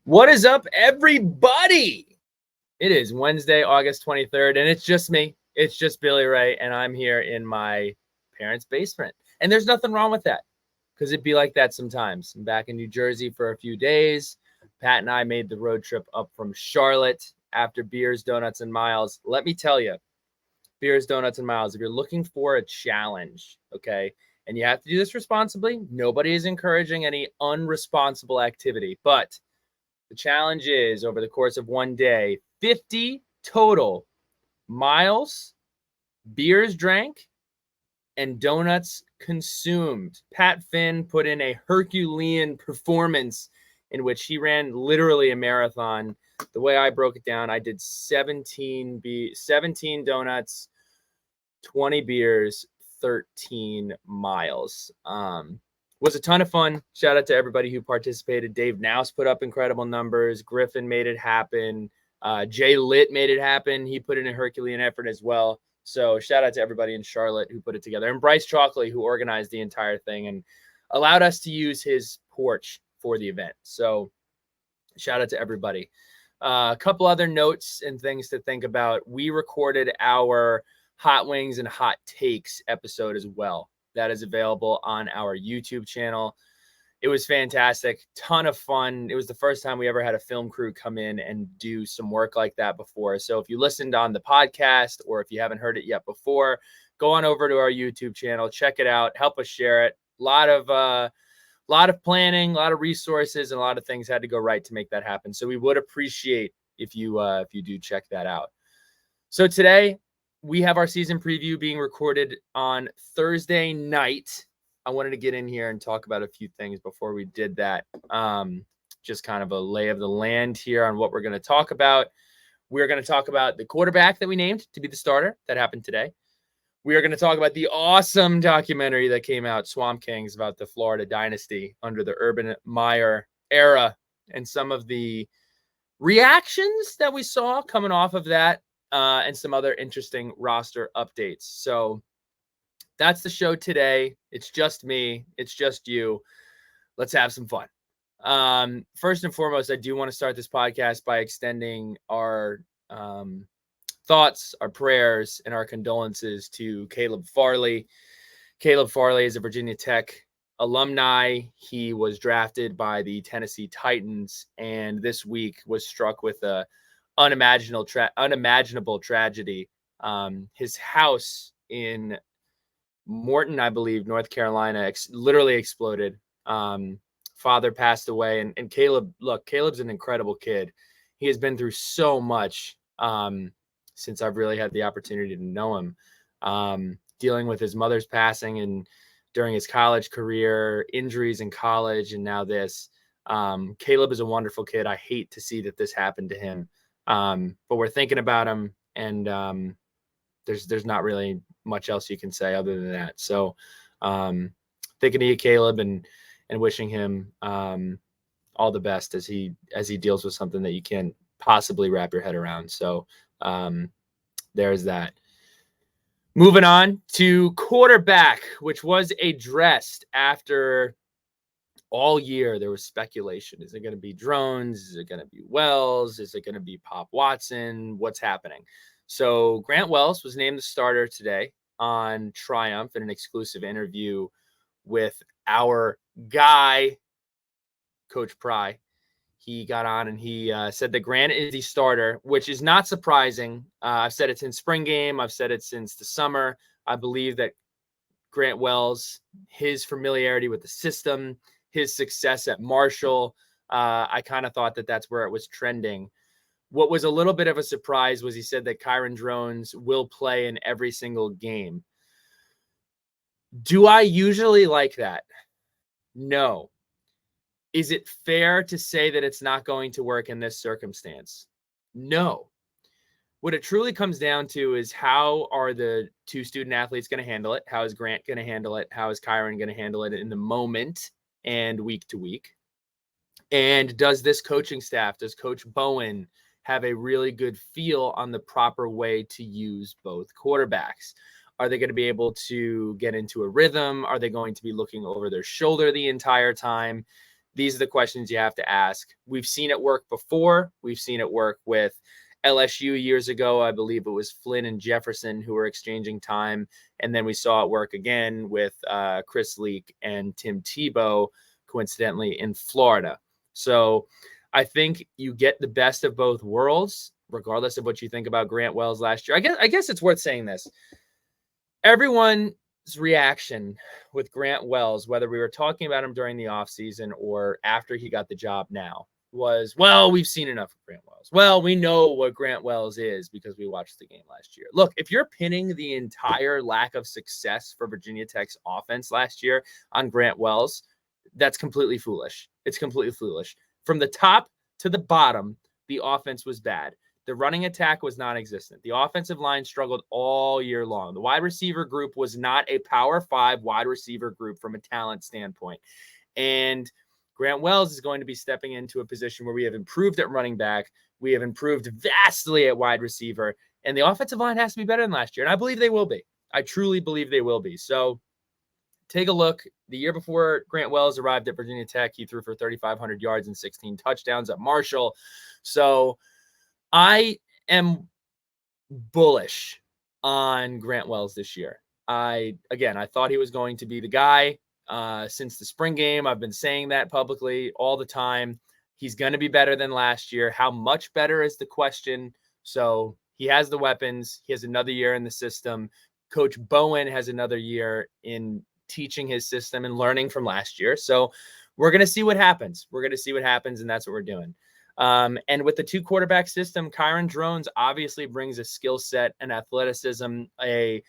What is up, everybody? It is Wednesday, August 23rd, and it's just me. It's just Billy Ray, and I'm here in my parents' basement. And there's nothing wrong with that because it'd be like that sometimes. I'm back in New Jersey for a few days. Pat and I made the road trip up from Charlotte after Beers, Donuts, and Miles. Let me tell you, Beers, Donuts, and Miles, if you're looking for a challenge, okay, and you have to do this responsibly, nobody is encouraging any unresponsible activity, but the challenge is over the course of one day, 50 total miles, beers drank, and donuts consumed. Pat Finn put in a Herculean performance in which he ran literally a marathon. The way I broke it down, I did 17 donuts, 20 beers, 13 miles. Was a ton of fun. Shout out to everybody who participated. Dave Nouse put up incredible numbers. Griffin made it happen. Jay Litt made it happen. He put in a Herculean effort as well. So shout out to everybody in Charlotte who put it together. And Bryce Chalkley, who organized the entire thing and allowed us to use his porch for the event. So shout out to everybody. A couple other notes and things to think about. We recorded our Hot Wings and Hot Takes episode as well. That is available on our YouTube channel. It was fantastic. Ton of fun. It was the first time we ever had a film crew come in and do some work like that before. So if you listened on the podcast or if you haven't heard it yet before, go on over to our YouTube channel, check it out, help us share it. A lot of planning, a lot of resources, and a lot of things had to go right to make that happen. So we would appreciate if you do check that out. So today, we have our season preview being recorded on Thursday night. I wanted to get in here and talk about a few things before we did that. Just kind of a lay of the land here on what we're going to talk about. We're going to talk about the quarterback that we named to be the starter. That happened today. We are going to talk about the awesome documentary that came out, Swamp Kings, about the Florida dynasty under the Urban Meyer era and some of the reactions that we saw coming off of that. And some other interesting roster updates. So that's the show today. It's just me. It's just you. Let's have some fun. First and foremost, I do want to start this podcast by extending our thoughts, our prayers, and our condolences to Caleb Farley. Caleb Farley is a Virginia Tech alumni. He was drafted by the Tennessee Titans and this week was struck with a unimaginable tragedy. His house in Morton, I believe, North Carolina, literally exploded. Father passed away, and Caleb's an incredible kid. He has been through so much since I've really had the opportunity to know him. Dealing with his mother's passing and during his college career, injuries in college, and now this. Caleb is a wonderful kid. I hate to see that this happened to him. But we're thinking about him, and there's not really much else you can say other than that. So thinking of you, Caleb, and wishing him all the best as he deals with something that you can't possibly wrap your head around. So there's that. Moving on to quarterback, which was addressed after all year. There was speculation. Is it going to be Drones? Is it going to be Wells? Is it going to be Pop Watson? What's happening? So Grant Wells was named the starter today on Triumph in an exclusive interview with our guy, Coach Pry. He got on and he said that Grant is the starter, which is not surprising. I've said it since spring game. I've said it since the summer. I believe that Grant Wells, his familiarity with the system, his success at Marshall, I kind of thought that that's where it was trending. What was a little bit of a surprise was he said that Kyron Drones will play in every single game. Do I usually like that? No. Is it fair to say that it's not going to work in this circumstance? No. What it truly comes down to is how are the two student athletes going to handle it? How is Grant going to handle it? How is Kyron going to handle it in the moment and week to week? And does this coaching staff, does Coach Bowen have a really good feel on the proper way to use both quarterbacks? Are they going to be able to get into a rhythm? Are they going to be looking over their shoulder the entire time? these are the questions you have to ask. We've seen it work before. We've seen it work with LSU years ago. I believe it was Flynn and Jefferson who were exchanging time. And then we saw it work again with Chris Leak and Tim Tebow, coincidentally, in Florida. So I think you get the best of both worlds, regardless of what you think about Grant Wells last year. I guess it's worth saying this. Everyone's reaction with Grant Wells, whether we were talking about him during the offseason or after he got the job now, was, well, we've seen enough of Grant Wells. Well, we know what Grant Wells is because we watched the game last year. Look, if you're pinning the entire lack of success for Virginia Tech's offense last year on Grant Wells, that's completely foolish. It's completely foolish. From the top to the bottom, the offense was bad. The running attack was non-existent. The offensive line struggled all year long. The wide receiver group was not a Power 5 wide receiver group from a talent standpoint. And Grant Wells is going to be stepping into a position where we have improved at running back. We have improved vastly at wide receiver. And the offensive line has to be better than last year. And I believe they will be. I truly believe they will be. So take a look. The year before Grant Wells arrived at Virginia Tech, he threw for 3,500 yards and 16 touchdowns at Marshall. So I am bullish on Grant Wells this year. I thought he was going to be the guy since the spring game. I've been saying that publicly all the time. He's going to be better than last year. How much better is the question. So he has the weapons. He has another year in the system. Coach Bowen has another year in teaching his system and learning from last year. So we're going to see what happens. And that's what we're doing. And with the 2-quarterback system, Kyron Drones obviously brings a skill set and athleticism, a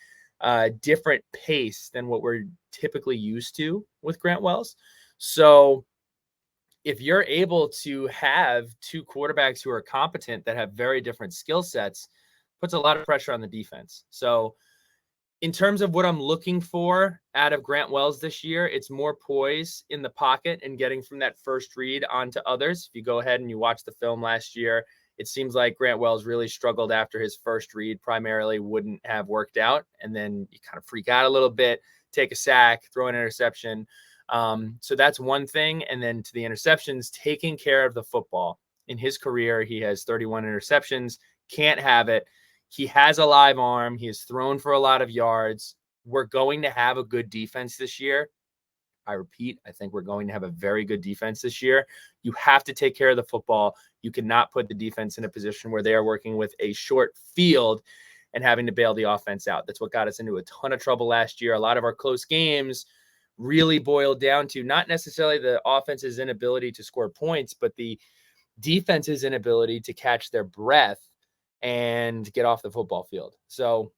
different pace than what we're typically used to with Grant Wells. So if you're able to have 2 quarterbacks who are competent that have very different skill sets, puts a lot of pressure on the defense. So in terms of what I'm looking for out of Grant Wells this year, it's more poise in the pocket and getting from that first read onto others. If you go ahead and you watch the film last year, it seems like Grant Wells really struggled after his first read, primarily wouldn't have worked out. And then you kind of freak out a little bit, take a sack, throw an interception. So that's one thing. And then to the interceptions, taking care of the football. In his career, he has 31 interceptions, can't have it. He has a live arm. He has thrown for a lot of yards. We're going to have a good defense this year. I repeat, I think we're going to have a very good defense this year. You have to take care of the football. You cannot put the defense in a position where they are working with a short field and having to bail the offense out. That's what got us into a ton of trouble last year. A lot of our close games really boiled down to not necessarily the offense's inability to score points, but the defense's inability to catch their breath and get off the football field. So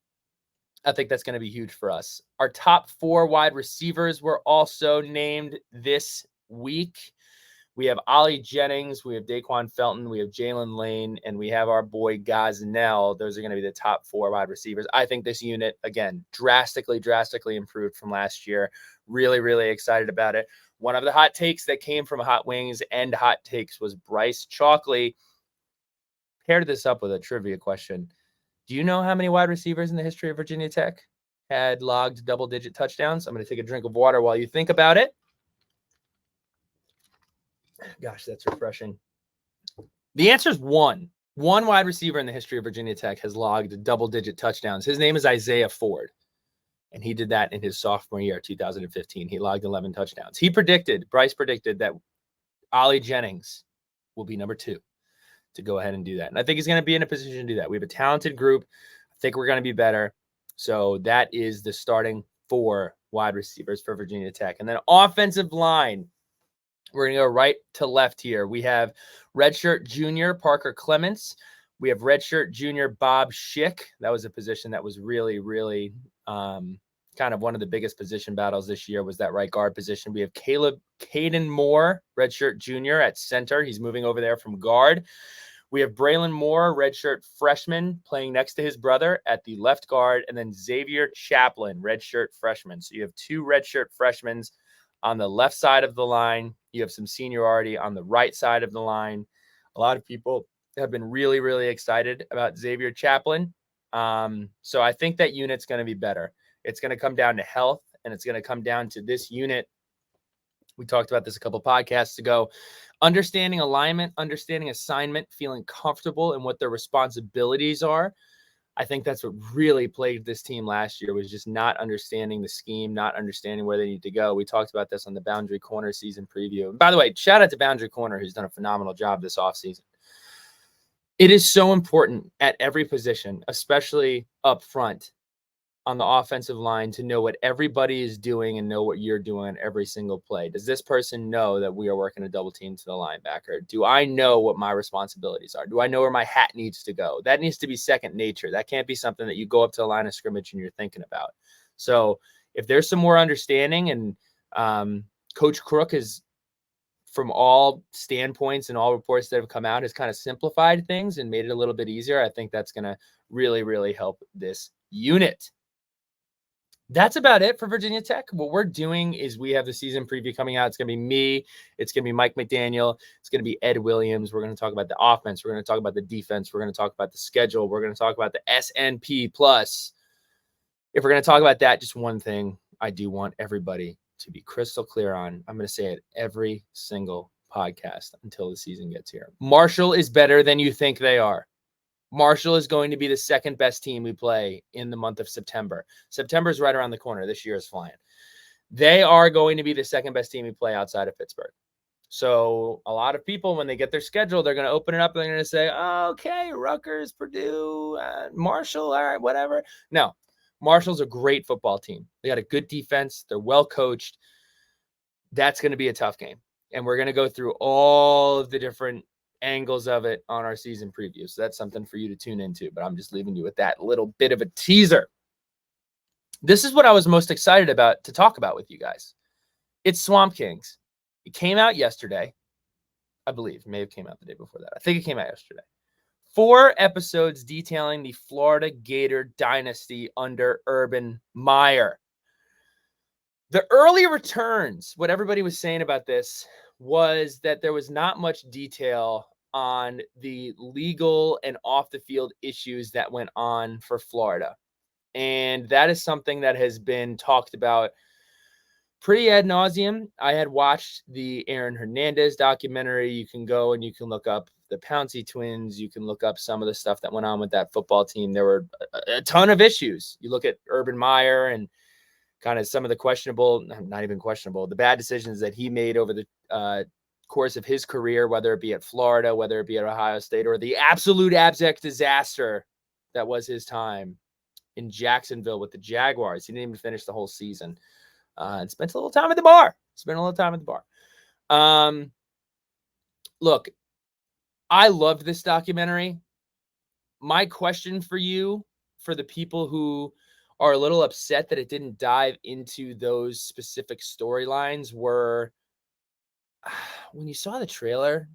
I think that's going to be huge for us. Our top 4 wide receivers were also named this week. We have Ollie Jennings, we have Daquan Felton, we have Jalen Lane, and we have our boy Gosnell. Those are going to be the top 4 wide receivers. I think this unit, again, drastically improved from last year. Really, really excited about it. One of the hot takes that came from Hot Wings and Hot Takes was Bryce Chalkley. Paired this up with a trivia question. Do you know how many wide receivers in the history of Virginia Tech had logged double-digit touchdowns? I'm going to take a drink of water while you think about it. Gosh, that's refreshing. The answer is 1. 1 wide receiver in the history of Virginia Tech has logged double-digit touchdowns. His name is Isaiah Ford, and he did that in his sophomore year, 2015. He logged 11 touchdowns. Bryce predicted that Ollie Jennings will be number 2. To go ahead and do that. And I think he's going to be in a position to do that. We have a talented group. I think we're going to be better. So that is the starting 4 wide receivers for Virginia Tech. And then offensive line, we're going to go right to left here. We have redshirt junior Parker Clements. We have redshirt junior Bob Schick. That was a position that was really, really kind of one of the biggest position battles this year, was that right guard position. We have Caden Moore, redshirt junior at center. He's moving over there from guard. We have Braylon Moore, redshirt freshman, playing next to his brother at the left guard, and then Xavier Chaplin, redshirt freshman. So you have 2 redshirt freshmen on the left side of the line. You have some seniority on the right side of the line. A lot of people have been really, really excited about Xavier Chaplin. So I think that unit's going to be better. It's going to come down to health, and it's going to come down to this unit We talked about this a couple podcasts ago. Understanding alignment, understanding assignment, feeling comfortable in what their responsibilities are. I think that's what really plagued this team last year, was just not understanding the scheme, not understanding where they need to go. We talked about this on the Boundary Corner season preview. And by the way, shout out to Boundary Corner, who's done a phenomenal job this offseason. It is so important at every position, especially up front on the offensive line, to know what everybody is doing and know what you're doing on every single play. Does this person know that we are working a double team to the linebacker? Do I know what my responsibilities are? Do I know where my hat needs to go? That needs to be second nature. That can't be something that you go up to the line of scrimmage and you're thinking about. So if there's some more understanding, and Coach Crook is, from all standpoints and all reports that have come out, has kind of simplified things and made it a little bit easier, I think that's going to really, really help this unit. That's about it for Virginia Tech. What we're doing is we have the season preview coming out. It's going to be me. It's going to be Mike McDaniel. It's going to be Ed Williams. We're going to talk about the offense. We're going to talk about the defense. We're going to talk about the schedule. We're going to talk about the SNP Plus. If we're going to talk about that, just one thing I do want everybody to be crystal clear on. I'm going to say it every single podcast until the season gets here. Marshall is better than you think they are. Marshall is going to be the second best team we play in the month of September. September is right around the corner. This year is flying. They are going to be the second best team we play outside of Pittsburgh. So a lot of people, when they get their schedule, they're going to open it up and they're going to say, oh, okay, Rutgers, Purdue, Marshall, all right, whatever. No, Marshall's a great football team. They got a good defense. They're well coached. That's going to be a tough game. And we're going to go through all of the different angles of it on our season preview. So that's something for you to tune into, but I'm just leaving you with that little bit of a teaser. This is what I was most excited about to talk about with you guys. It's Swamp Kings. It came out yesterday. I believe it may have came out the day before that. I think it came out yesterday. 4 episodes detailing the Florida Gator dynasty under Urban Meyer. The early returns, what everybody was saying about this was that there was not much detail on the legal and off the field issues that went on for Florida. And that is something that has been talked about pretty ad nauseum. I had watched the Aaron Hernandez documentary. You can go and you can look up the Pouncey twins. You can look up some of the stuff that went on with that football team. There were a ton of issues. You look at Urban Meyer and kind of some of the questionable, not even questionable, the bad decisions that he made over the course of his career, whether it be at Florida, whether it be at Ohio State, or the absolute abject disaster that was his time in Jacksonville with the Jaguars. He didn't even finish the whole season and spent a little time at the bar. Look, I loved this documentary. My question for you, for the people who are a little upset that it didn't dive into those specific storylines, were when you saw the trailer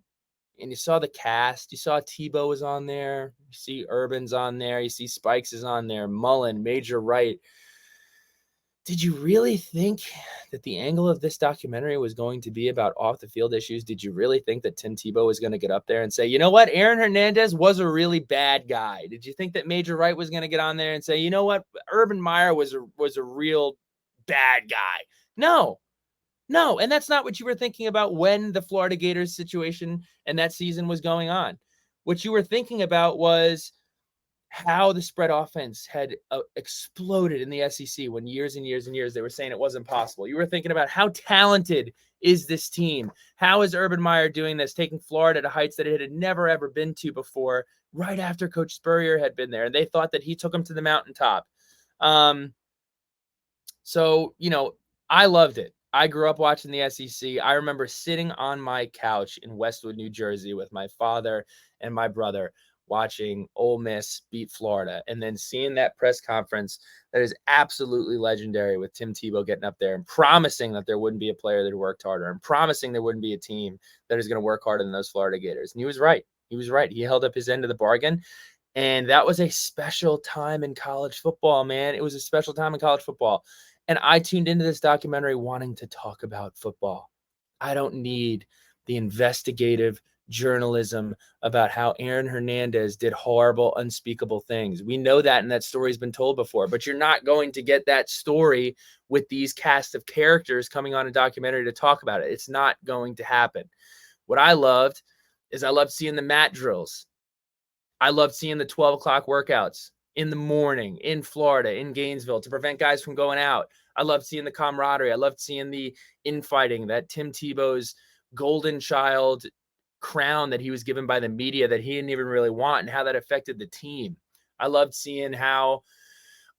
and you saw the cast, you saw Tebow was on there, you see Urban's on there, you see Spikes is on there, Mullen, Major Wright. Did you really think that the angle of this documentary was going to be about off the field issues? Did you really think that Tim Tebow was going to get up there and say, you know what, Aaron Hernandez was a really bad guy? Did you think that Major Wright was going to get on there and say, you know what, Urban Meyer was a real bad guy? No. And that's not what you were thinking about when the Florida Gators situation and that season was going on. What you were thinking about was how the spread offense had exploded in the SEC when years and years and years they were saying it wasn't possible. You were thinking about how talented is this team? How is Urban Meyer doing this, taking Florida to heights that it had never, ever been to before, right after Coach Spurrier had been there. And they thought that he took them to the mountaintop. So, I loved it. I grew up watching the SEC. I remember sitting on my couch in Westwood, New Jersey with my father and my brother watching Ole Miss beat Florida, and then seeing that press conference that is absolutely legendary with Tim Tebow getting up there and promising that there wouldn't be a player that worked harder and promising there wouldn't be a team that is going to work harder than those Florida Gators. And he was right. He held up his end of the bargain. And that was a special time in college football, man. It was a special time in college football. And I tuned into this documentary wanting to talk about football. I don't need the investigative journalism about how Aaron Hernandez did horrible, unspeakable things. We know that, and that story's been told before, but you're not going to get that story with these cast of characters coming on a documentary to talk about it. It's not going to happen. What I loved is I loved seeing the mat drills. I loved seeing the 12 o'clock workouts in the morning in Florida, in Gainesville, to prevent guys from going out. I loved seeing the camaraderie. I loved seeing the infighting, that Tim Tebow's golden child crown that he was given by the media that he didn't even really want, and how that affected the team. I loved seeing how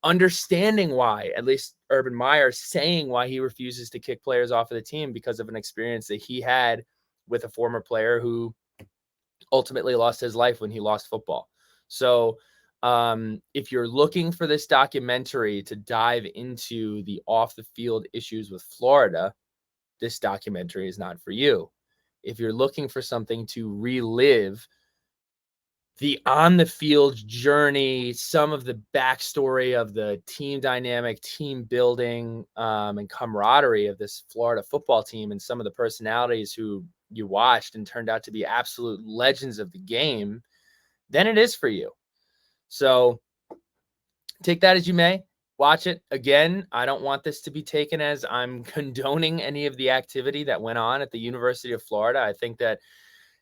understanding why, at least Urban Meyer saying why he refuses to kick players off of the team because of an experience that he had with a former player who ultimately lost his life when he lost football. So if you're looking for this documentary to dive into the off the field issues with Florida, this documentary is not for you. If you're looking for something to relive the on the field journey, some of the backstory of the team dynamic, team building, and camaraderie of this Florida football team, and some of the personalities who you watched and turned out to be absolute legends of the game, then it is for you. So take that as you may. Watch it. Again, I don't want this to be taken as I'm condoning any of the activity that went on at the University of Florida. I think that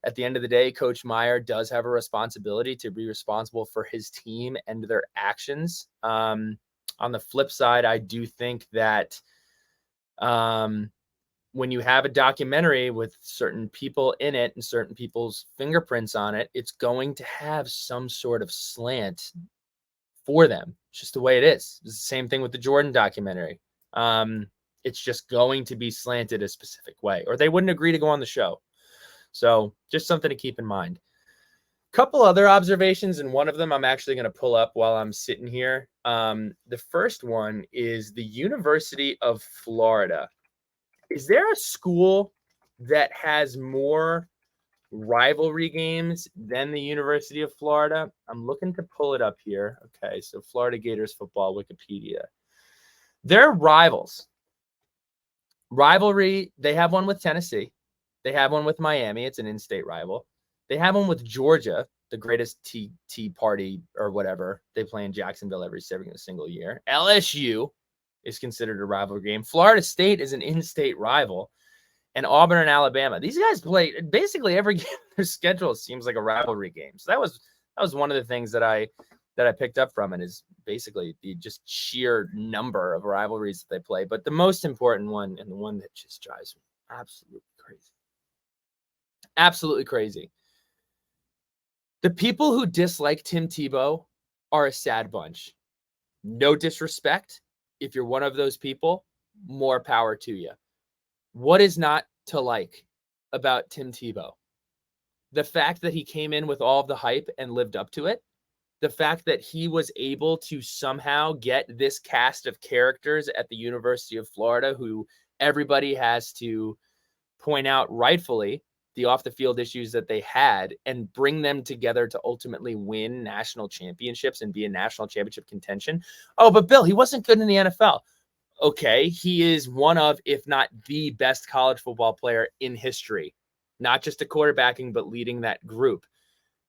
at the end of the day, Coach Meyer does have a responsibility to be responsible for his team and their actions. On the flip side, I do think that when you have a documentary with certain people in it and certain people's fingerprints on it, it's going to have some sort of slant for them. It's just the way it is. It's the same thing with the Jordan documentary. It's just going to be slanted a specific way, or they wouldn't agree to go on the show. So just something to keep in mind. Couple other observations, and one of them I'm actually going to pull up while I'm sitting here. The first one is the University of Florida. Is there a school that has more rivalry games than the University of Florida? I'm looking to pull it up here. Okay, so Florida Gators football, Wikipedia. They're rivals. Rivalry, they have one with Tennessee. They have one with Miami. It's an in-state rival. They have one with Georgia, the greatest tea party or whatever. They play in Jacksonville every single year. LSU is considered a rivalry game. Florida State is an in-state rival. And Auburn and Alabama. These guys play basically every game. Their schedule seems like a rivalry game. So that was one of the things that I picked up from it, is basically the just sheer number of rivalries that they play. But the most important one, and the one that just drives me absolutely crazy. The people who dislike Tim Tebow are a sad bunch. No disrespect. If you're one of those people, more power to you. What is not to like about Tim Tebow? The fact that he came in with all of the hype and lived up to it. The fact that he was able to somehow get this cast of characters at the University of Florida, who everybody has to point out rightfully the off the field issues that they had, and bring them together to ultimately win national championships and be in national championship contention. Oh, but Bill, he wasn't good in the NFL. Okay, he is one of, if not the best college football player in history, not just a quarterbacking, but leading that group.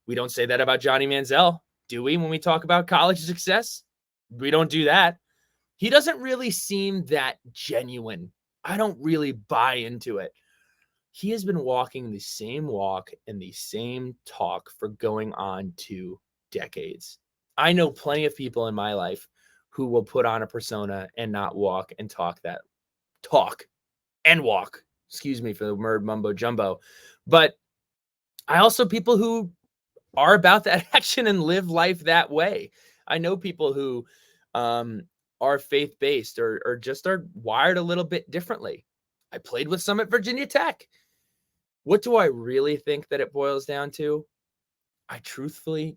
We don't say that about Johnny Manziel, do we? When we talk about college success, we don't do that. He doesn't really seem that genuine. I don't really buy into it. He has been walking the same walk and the same talk for going on 2 decades. I know plenty of people in my life who will put on a persona and not walk and talk and walk. Excuse me for the word mumbo jumbo. But I also people who are about that action and live life that way. I know people who are faith-based or just are wired a little bit differently. I played with some at Virginia Tech. What do I really think that it boils down to? I truly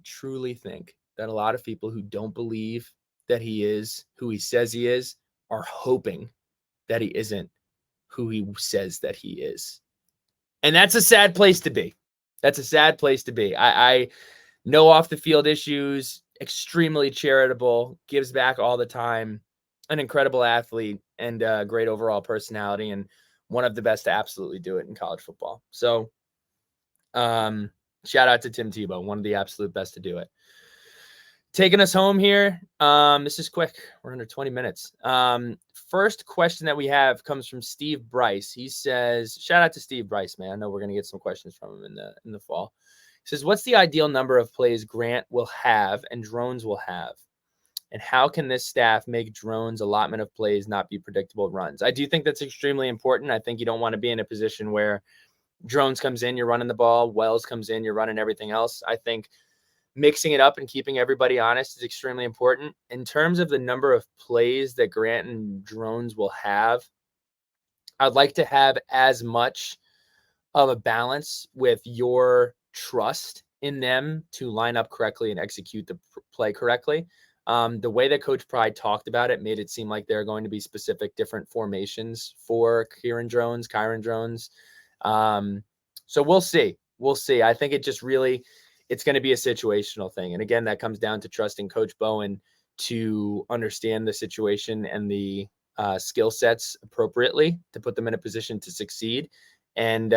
think that a lot of people who don't believe that he is who he says he is are hoping that he isn't who he says that he is. And that's a sad place to be. That's a sad place to be. I know off the field issues, extremely charitable, gives back all the time, an incredible athlete, and a great overall personality, and one of the best to absolutely do it in college football. So Shout out to Tim Tebow, one of the absolute best to do it. Taking us home here. This is quick. We're under 20 minutes. First question that we have comes from Steve Bryce. He says, shout out to Steve Bryce, man. I know we're going to get some questions from him in the fall. He says, what's the ideal number of plays Grant will have and drones will have? And how can this staff make drones' allotment of plays not be predictable runs? I do think that's extremely important. I think you don't want to be in a position where drones comes in, you're running the ball. Wells comes in, you're running everything else. I think mixing it up and keeping everybody honest is extremely important. In terms of the number of plays that Grant and drones will have, I'd like to have as much of a balance with your trust in them to line up correctly and execute the play correctly. The way that Coach Pride talked about it made it seem like there are going to be specific different formations for Kyron drones. So we'll see. I think it just really, it's going to be a situational thing. And again, that comes down to trusting Coach Bowen to understand the situation and the skill sets appropriately to put them in a position to succeed. And,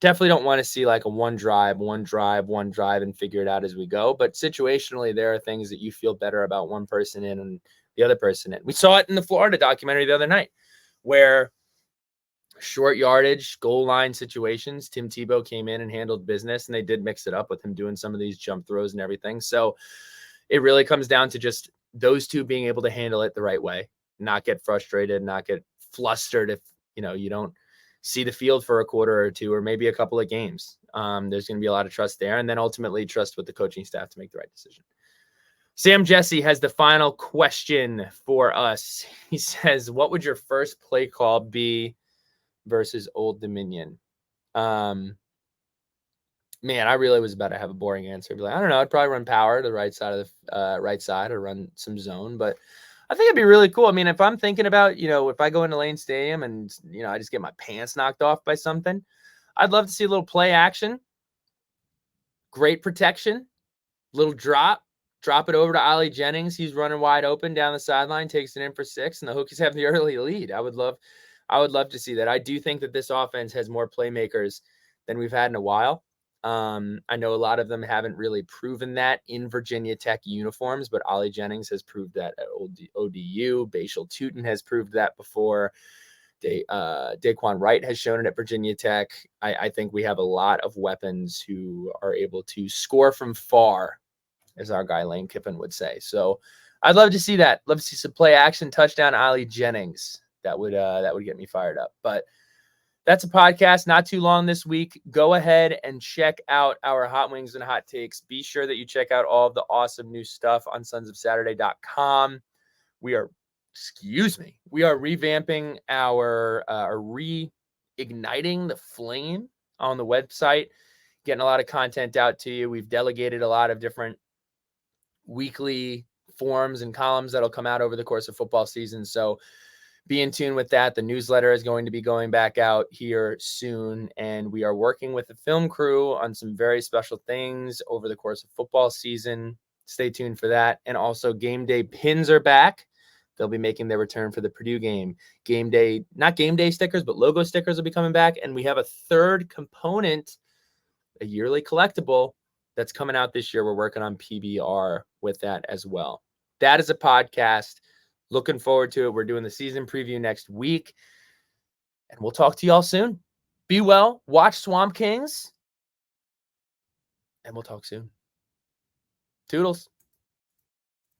definitely don't want to see like a one drive and figure it out as we go. But situationally, there are things that you feel better about one person in and the other person in. We saw it in the Florida documentary the other night where short yardage, goal line situations, Tim Tebow came in and handled business, and they did mix it up with him doing some of these jump throws and everything. So it really comes down to just those two being able to handle it the right way, not get frustrated, not get flustered if, you don't see the field for a quarter or two, or maybe a couple of games. There's going to be a lot of trust there, and then ultimately trust with the coaching staff to make the right decision. Sam Jesse has the final question for us. He says, what would your first play call be versus Old Dominion? Man, I really was about to have a boring answer. Be like, I don't know. I'd probably run power to the right side of the right side or run some zone. But I think it'd be really cool. I mean, if I'm thinking about, if I go into Lane Stadium and, I just get my pants knocked off by something, I'd love to see a little play action, great protection, little drop it over to Ollie Jennings. He's running wide open down the sideline, takes it in for 6, and the Hokies have the early lead. I would love to see that. I do think that this offense has more playmakers than we've had in a while. I know a lot of them haven't really proven that in Virginia Tech uniforms, but Ollie Jennings has proved that at ODU. Bashal Tootin has proved that before. Daquan Wright has shown it at Virginia Tech. I think we have a lot of weapons who are able to score from far, as our guy Lane Kiffin would say. So I'd love to see that. Love to see some play action touchdown Ollie Jennings. That would get me fired up. But that's a podcast, not too long this week. Go ahead and check out our Hot Wings and Hot Takes. Be sure that you check out all of the awesome new stuff on sonsofsaturday.com. We are revamping reigniting the flame on the website, getting a lot of content out to you. We've delegated a lot of different weekly forums and columns that'll come out over the course of football season. So be in tune with that. The newsletter is going to be going back out here soon, and we are working with the film crew on some very special things over the course of football season. Stay tuned for that. And also, game day pins are back. They'll be making their return for the Purdue game. Game day, not game day stickers, but logo stickers will be coming back. And we have a third component, a yearly collectible that's coming out this year. We're working on PBR with that as well. That is a podcast. Looking forward to it. We're doing the season preview next week, and we'll talk to y'all soon. Be well. Watch Swamp Kings, and we'll talk soon. Toodles.